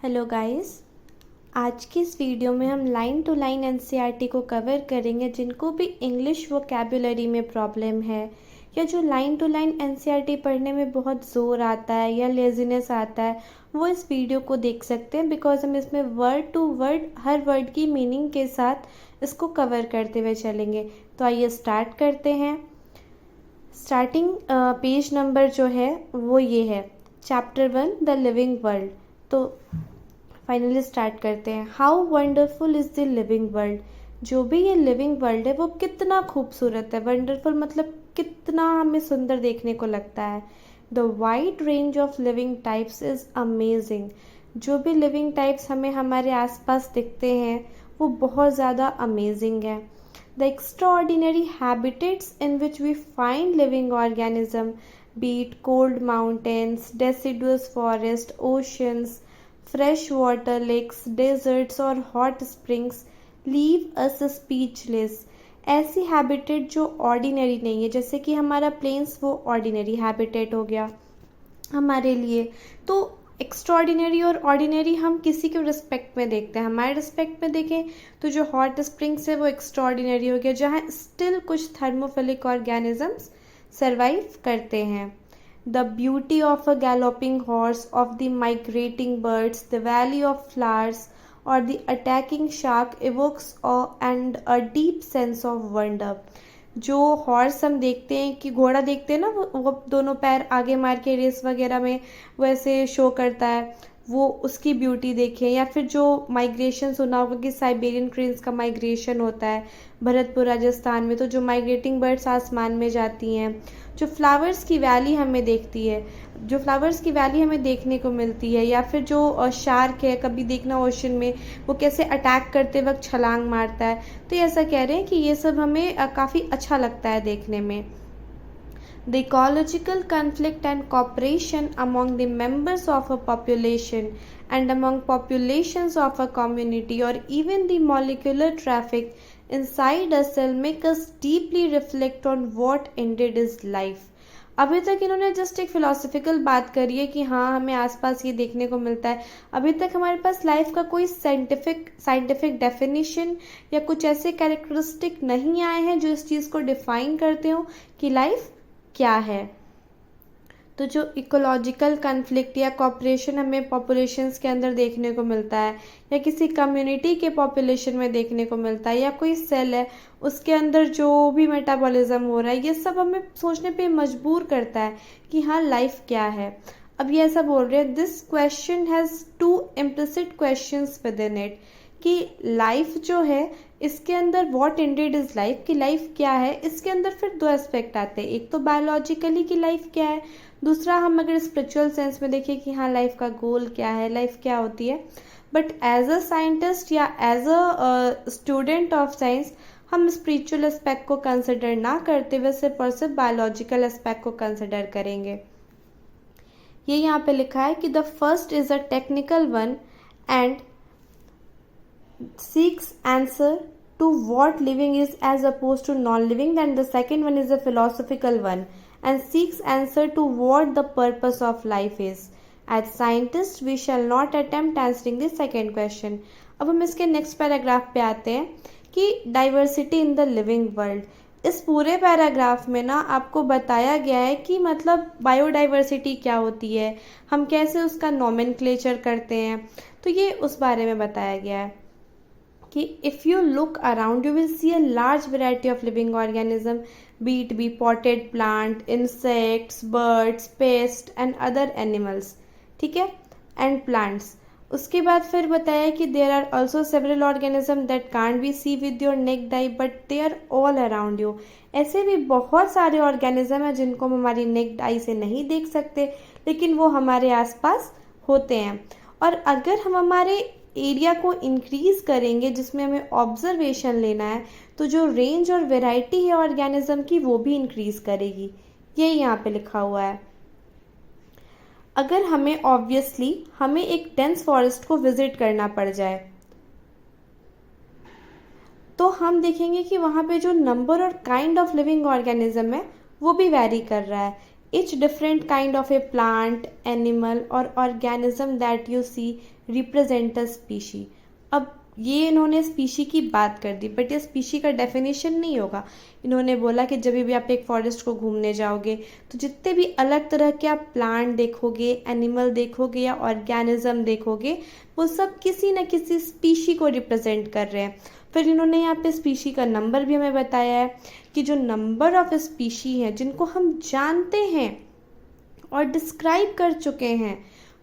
Hello guys. आज की इस वीडियो में हम लाइन टू लाइन एनसीईआरटी को कवर करेंगे। जिनको भी इंग्लिश वोकैबुलरी में प्रॉब्लम है या जो लाइन टू लाइन एनसीईआरटी पढ़ने में बहुत ज़ोर आता है या लेजीनेस आता है, वो इस वीडियो को देख सकते हैं, बिकॉज हम इसमें वर्ड टू वर्ड हर वर्ड की मीनिंग के साथ इसको कवर करते हुए चलेंगे। तो आइए स्टार्ट करते हैं। स्टार्टिंग पेज नंबर जो है वो ये है, चैप्टर 1 द लिविंग वर्ल्ड। तो फाइनली स्टार्ट करते हैं। How wonderful is the living world. जो भी ये लिविंग वर्ल्ड है वो कितना खूबसूरत है। वंडरफुल मतलब कितना हमें सुंदर देखने को लगता है। The wide range of living types is amazing. जो भी लिविंग टाइप्स हमें हमारे आसपास दिखते हैं वो बहुत ज़्यादा अमेजिंग है। The extraordinary habitats in which we find living organism, be it cold mountains, deciduous forest, oceans, fresh water lakes, deserts और hot springs, leave us speechless। ऐसी हैबिटेट जो ऑर्डिनरी नहीं है, जैसे कि हमारा प्लेन्स वो ऑर्डिनरी हैबिटेट हो गया हमारे लिए। तो एक्स्ट्रॉर्डिनरी और ऑर्डिनरी हम किसी के रिस्पेक्ट में देखते हैं। हमारे रिस्पेक्ट में देखें तो जो हॉट स्प्रिंग्स है वो एक्स्ट्रॉर्डिनरी हो गया, जहाँ स्टिल कुछ थर्मोफिलिक ऑर्गेनिजम्स सर्वाइव करते हैं। The beauty of a galloping horse, of the migrating birds, the valley of flowers और the attacking shark evokes and a deep sense of wonder. जो हॉर्स हम देखते हैं कि घोड़ा देखते हैं ना, वो दोनों पैर आगे मार के रेस वगैरह में वैसे शो करता है, वो उसकी ब्यूटी देखें। या फिर जो माइग्रेशन सुना होगा कि साइबेरियन क्रेन्स का माइग्रेशन होता है भरतपुर राजस्थान में, तो जो माइग्रेटिंग बर्ड्स आसमान में जाती हैं। जो फ्लावर्स की वैली हमें देखती है, जो फ्लावर्स की वैली हमें देखने को मिलती है। या फिर जो शार्क है, कभी देखना ओशन में वो कैसे अटैक करते वक्त छलांग मारता है। तो ऐसा कह रहे हैं कि ये सब हमें काफ़ी अच्छा लगता है देखने में। The ecological conflict and cooperation among the members of a population and among populations of a community, or even the molecular traffic inside a cell, make us deeply reflect on what indeed is life। अभी तक इन्होंने just एक philosophical बात करी है कि हाँ हमें आसपास ये देखने को मिलता है। अभी तक हमारे पास लाइफ का कोई साइंटिफिक डेफिनेशन या कुछ ऐसे कैरेक्टरिस्टिक नहीं आए हैं जो इस चीज़ को डिफाइन करते हो कि लाइफ क्या है। तो जो इकोलॉजिकल कन्फ्लिक्ट या कॉपरेशन हमें पॉपुलेशंस के अंदर देखने को मिलता है, या किसी कम्युनिटी के पॉपुलेशन में देखने को मिलता है, या कोई सेल है उसके अंदर जो भी मेटाबॉलिज्म हो रहा है, ये सब हमें सोचने पे मजबूर करता है कि हाँ लाइफ क्या है। अब ये ऐसा बोल रहे हैं, this question has two implicit questions within it, कि लाइफ जो है इसके अंदर व्हाट इंडेड इज लाइफ, कि लाइफ क्या है, इसके अंदर फिर दो एस्पेक्ट आते हैं। एक तो बायोलॉजिकली कि लाइफ क्या है, दूसरा हम अगर स्पिरिचुअल सेंस में देखें कि हाँ लाइफ का गोल क्या है, लाइफ क्या होती है। बट एज अ साइंटिस्ट या as a student of science हम स्पिरिचुअल एस्पेक्ट को कंसिडर ना करते हुए सिर्फ और सिर्फ बायोलॉजिकल एस्पेक्ट को कंसिडर करेंगे। ये यहाँ पे लिखा है कि the first is a technical one and seeks answer to what living is as opposed to non-living, then the second one is a philosophical one and seeks answer to what the purpose of life is। As scientists we shall not attempt answering the second question। अब हम इसके next paragraph पे आते हैं कि diversity in the living world. इस पूरे paragraph में ना आपको बताया गया है कि मतलब बायोडाइवर्सिटी क्या होती है, हम कैसे उसका नोमेनक्लेचर करते हैं। तो ये उस बारे में बताया गया है कि if you look around you will see a large variety of living organism, be it be potted plant, insects, birds, pest and other animals, ठीक है, एंड प्लांट्स। उसके बाद फिर बताया कि there are also several organism that can't be see with your naked eye but they are all around you. ऐसे भी बहुत सारे ऑर्गेनिज्म हैं जिनको हम हमारी नेक्ड आई से नहीं देख सकते, लेकिन वो हमारे आसपास होते हैं। और अगर हम हमारे एरिया को इंक्रीज करेंगे जिसमें हमें ऑब्जर्वेशन लेना है, तो जो रेंज और वेराइटी है ऑर्गेनिज्म की वो भी इंक्रीज करेगी। ये यहाँ पे लिखा हुआ है। अगर हमें ऑब्वियसली हमें एक डेंस फॉरेस्ट को विजिट करना पड़ जाए तो हम देखेंगे कि वहाँ पे जो नंबर और काइंड ऑफ लिविंग ऑर्गेनिज्म है वो भी वैरी कर रहा है। Each different kind of a plant, animal or organism that you see represent a species. अब ये इन्होंने स्पीशी की बात कर दी, बट ये स्पीशी का डेफिनेशन नहीं होगा। इन्होंने बोला कि जब भी आप एक फॉरेस्ट को घूमने जाओगे तो जितने भी अलग तरह के आप प्लांट देखोगे, एनिमल देखोगे या ऑर्गेनिज्म देखोगे, वो सब किसी न किसी स्पीशी को रिप्रेजेंट कर रहे हैं। फिर इन्होंने यहाँ पे स्पीशी का नंबर भी हमें बताया है कि जो नंबर ऑफ स्पीशी हैं जिनको हम जानते हैं और डिस्क्राइब कर चुके हैं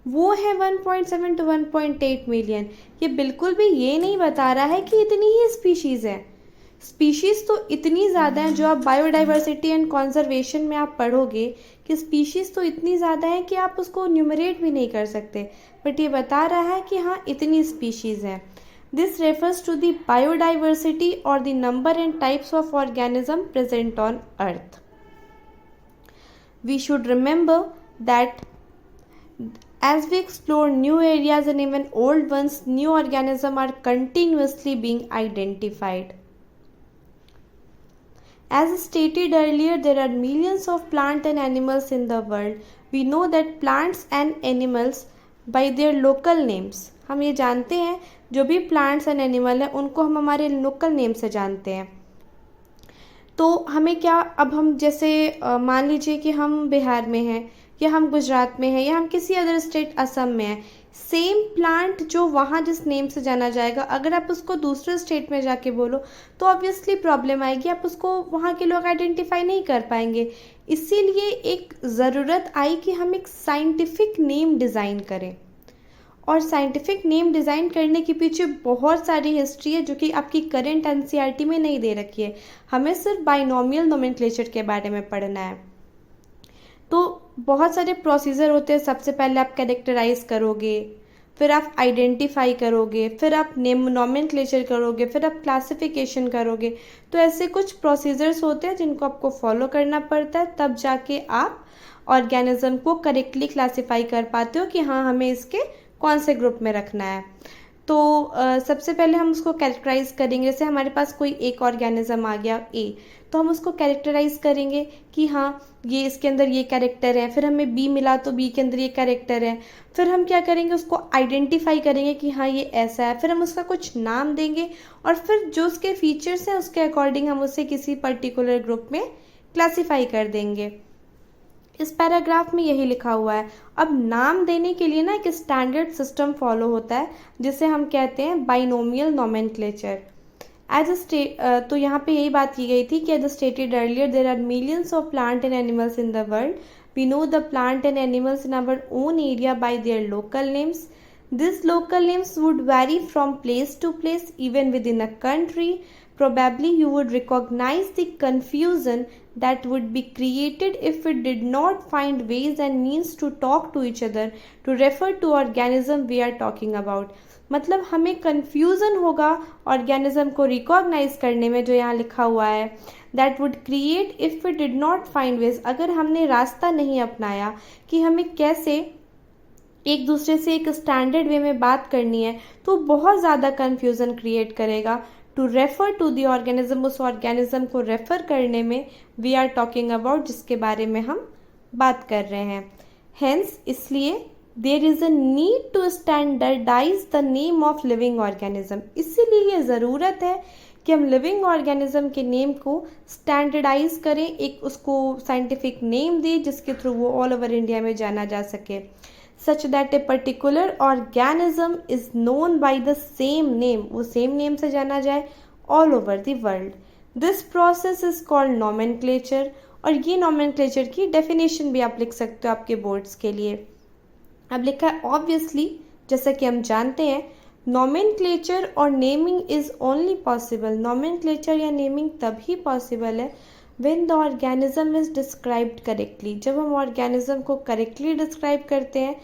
वो है 1.7 to 1.8 मिलियन। ये बिल्कुल भी ये नहीं बता रहा है कि इतनी ही स्पीशीज़ हैं। स्पीशीज़ तो इतनी ज़्यादा हैं, जो आप बायोडाइवर्सिटी एंड कंजर्वेशन में आप पढ़ोगे कि स्पीशीज़ तो इतनी ज़्यादा हैं कि आप उसको न्यूमरेट भी नहीं कर सकते, बट ये बता रहा है कि हाँ इतनी स्पीशीज़ हैं। This refers to the biodiversity or the number and types of organism present on Earth. We should remember that as we explore new areas and even old ones, new organisms are continuously being identified. As stated earlier, there are millions of plants and animals in the world. We know that plants and animals by their local names. हम ये जानते हैं जो भी plants and animal हैं उनको हम हमारे लोकल नेम से जानते हैं। तो हमें क्या, अब हम जैसे मान लीजिए कि हम बिहार में हैं या हम गुजरात में हैं या हम किसी अदर स्टेट असम में हैं, सेम प्लांट जो वहाँ जिस नेम से जाना जाएगा, अगर आप उसको दूसरे स्टेट में जाके बोलो तो ऑब्वियसली प्रॉब्लम आएगी, आप उसको वहाँ के लोग आइडेंटिफाई नहीं कर पाएंगे। इसीलिए एक ज़रूरत आई कि हम एक साइंटिफिक नेम डिज़ाइन करें, और साइंटिफिक नेम डिज़ाइन करने के पीछे बहुत सारी हिस्ट्री है जो कि आपकी करंट एनसीईआरटी में नहीं दे रखी है। हमें सिर्फ बाइनोमियल नोमेनक्लेचर के बारे में पढ़ना है। तो बहुत सारे प्रोसीजर होते हैं। सबसे पहले आप कैरेक्टराइज करोगे, फिर आप आइडेंटिफाई करोगे, फिर आप नेम नोमेनक्लेचर करोगे, फिर आप क्लासिफिकेशन करोगे। तो ऐसे कुछ प्रोसीजर्स होते हैं जिनको आपको फॉलो करना पड़ता है, तब जाके आप ऑर्गेनिज्म को करेक्टली क्लासीफाई कर पाते हो कि हाँ हमें इसके कौन से ग्रुप में रखना है। तो सबसे पहले हम उसको कैरेक्टराइज करेंगे। जैसे हमारे पास कोई एक ऑर्गेनिज्म आ गया ए, तो हम उसको कैरेक्टराइज करेंगे कि हाँ ये इसके अंदर ये कैरेक्टर है, फिर हमें बी मिला तो बी के अंदर ये कैरेक्टर है। फिर हम क्या करेंगे, उसको आइडेंटिफाई करेंगे कि हाँ ये ऐसा है, फिर हम उसका कुछ नाम देंगे और फिर जो उसके फीचर्स हैं उसके अकॉर्डिंग हम उसे किसी पर्टिकुलर ग्रुप में क्लासीफाई कर देंगे। इस पैराग्राफ में यही लिखा हुआ है। अब नाम देने के लिए ना एक स्टैंडर्ड सिस्टम फॉलो होता है जिसे हम कहते हैं बाइनोमियल नोमेनक्लेचर। तो यहाँ पे यही बात की गई थी कि as stated earlier there are millions of plant and animals in the world. We know the plant and animals in our own area by their local names. These local names would vary from place to place, even within a country. Probably you would recognize the confusion that would be created if we did not find ways and means to talk to each other to refer to organism we are talking about. मतलब हमें confusion होगा organism को recognize करने में, जो यहाँ लिखा हुआ है that would create if we did not find ways। अगर हमने रास्ता नहीं अपनाया कि हमें कैसे एक दूसरे से एक स्टैंडर्ड वे में बात करनी है, तो बहुत ज़्यादा कन्फ्यूज़न क्रिएट करेगा। To refer to the organism, उस ऑर्गेनिज्म को रेफ़र करने में वी आर टॉकिंग अबाउट, जिसके बारे में हम बात कर रहे हैं। हेंस इसलिए there is a need to standardize the name of living organism. इसीलिए ये ज़रूरत है कि हम लिविंग ऑर्गेनिज्म के नेम को स्टैंडर्डाइज करें, एक उसको साइंटिफिक नेम दें जिसके थ्रू वो ऑल ओवर इंडिया में जाना जा सके। such that a particular organism is known by the same name, वो same name से जाना जाए all over the world. This process is called nomenclature। और ये nomenclature की definition भी आप लिख सकते हो आपके बोर्ड्स के लिए। अब लिखा है obviously, जैसा कि हम जानते हैं nomenclature और naming is only possible। nomenclature या naming तभी possible है when the organism is described correctly, जब हम organism को correctly describe करते हैं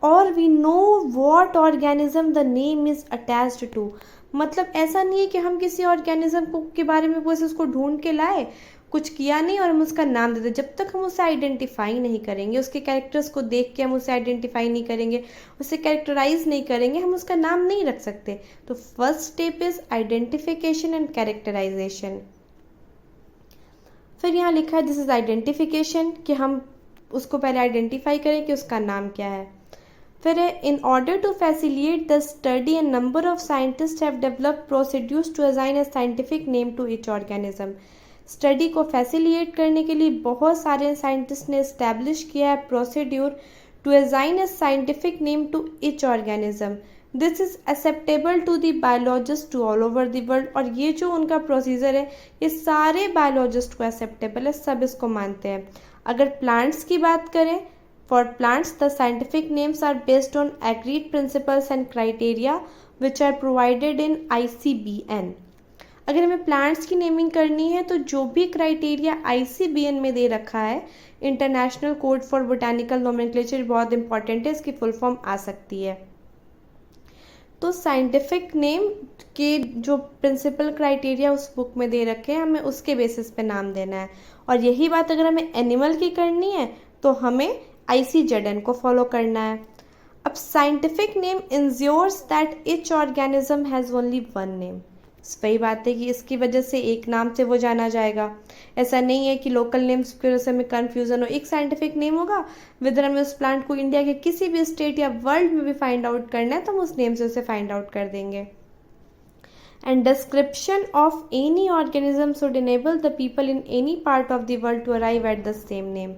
और we know what organism the name is attached to। मतलब ऐसा नहीं है कि हम किसी organism को के बारे में बस उसको ढूंढ के लाए, कुछ किया नहीं और हम उसका नाम दे दें। जब तक हम उसे आइडेंटिफाई नहीं करेंगे, उसके कैरेक्टर्स को देख के हम उसे आइडेंटिफाई नहीं करेंगे, उसे कैरेक्टराइज नहीं करेंगे, हम उसका नाम नहीं रख सकते। तो first step is identification and characterization. फिर यहाँ लिखा है दिस इज आइडेंटिफिकेशन, कि हम उसको पहले आइडेंटिफाई करें कि उसका नाम क्या है। फिर है in order to facilitate the study and number of scientist have developed procedures to assign a scientific name to each organism. Study को फैसिलिटेट करने के लिए बहुत सारे साइंटिस्ट ने इस्टेब्लिश किया है procedure to assign a scientific name to each organism. This is acceptable to the biologist to all over the world. और ये जो उनका प्रोसीजर है ये सारे बायोलॉजिस्ट को एक्सेप्टेबल है, सब इसको मानते हैं। अगर प्लांट्स की बात करें, for plants the scientific names are based on agreed principles and criteria which are provided in ICBN। अगर हमें प्लांट्स की नेमिंग करनी है तो जो भी क्राइटेरिया ICBN में दे रखा है, international code for botanical nomenclature, बहुत इंपॉर्टेंट है, इसकी फुल फॉर्म आ सकती है। तो साइंटिफिक नेम के जो प्रिंसिपल क्राइटेरिया उस बुक में दे रखे हैं, हमें उसके बेसिस पे नाम देना है। और यही बात अगर हमें एनिमल की करनी है तो हमें ICZN को फॉलो करना है। अब scientific name ensures that each organism has only one name. वही बात है कि इसकी वजह से एक नाम से वो जाना जाएगा। ऐसा नहीं है कि लोकल नेम्स की वजह से हमें कन्फ्यूज़न हो। एक साइंटिफिक नेम होगा, विदर हमें उस प्लांट को इंडिया के किसी भी स्टेट या वर्ल्ड में भी फाइंड आउट करना है तो हम उस नेम से उसे फाइंड आउट कर देंगे। And description of any organism should enable the people in any part of the world to arrive at the same name.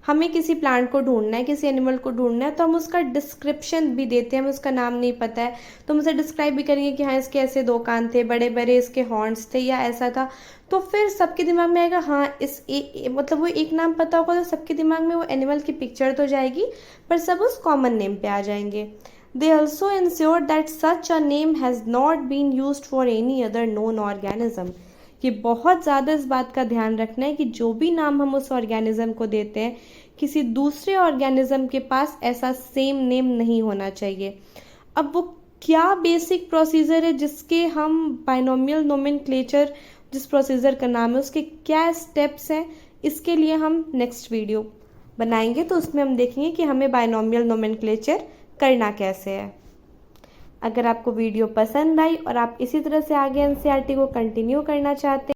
हमें किसी प्लांट को ढूंढना है, किसी एनिमल को ढूंढना है तो हम उसका डिस्क्रिप्शन भी देते हैं। हमें उसका नाम नहीं पता है तो हम उसे डिस्क्राइब भी करेंगे कि हाँ इसके ऐसे 2 कान थे, बड़े बड़े इसके हॉर्न्स थे या ऐसा था। तो फिर सबके दिमाग में आएगा हाँ मतलब वो एक नाम पता होगा तो सबके दिमाग में वो एनिमल की पिक्चर तो जाएगी पर सब उस कॉमन नेम पे आ जाएंगे। They also ensure that such a name has not been used for any other known organism. कि बहुत ज़्यादा इस बात का ध्यान रखना है कि जो भी नाम हम उस ऑर्गेनिज्म को देते हैं किसी दूसरे ऑर्गेनिज्म के पास ऐसा सेम नेम नहीं होना चाहिए। अब वो क्या बेसिक प्रोसीजर है जिसके हम बाइनोमियल नोमेनक्लेचर, जिस प्रोसीजर का नाम है उसके क्या स्टेप्स हैं, इसके लिए हम नेक्स्ट वीडियो बनाएंगे तो उसमें हम देखेंगे कि हमें बाइनोमियल नोमेनक्लेचर करना कैसे है। अगर आपको वीडियो पसंद आई और आप इसी तरह से आगे NCERT को कंटिन्यू करना चाहते हैं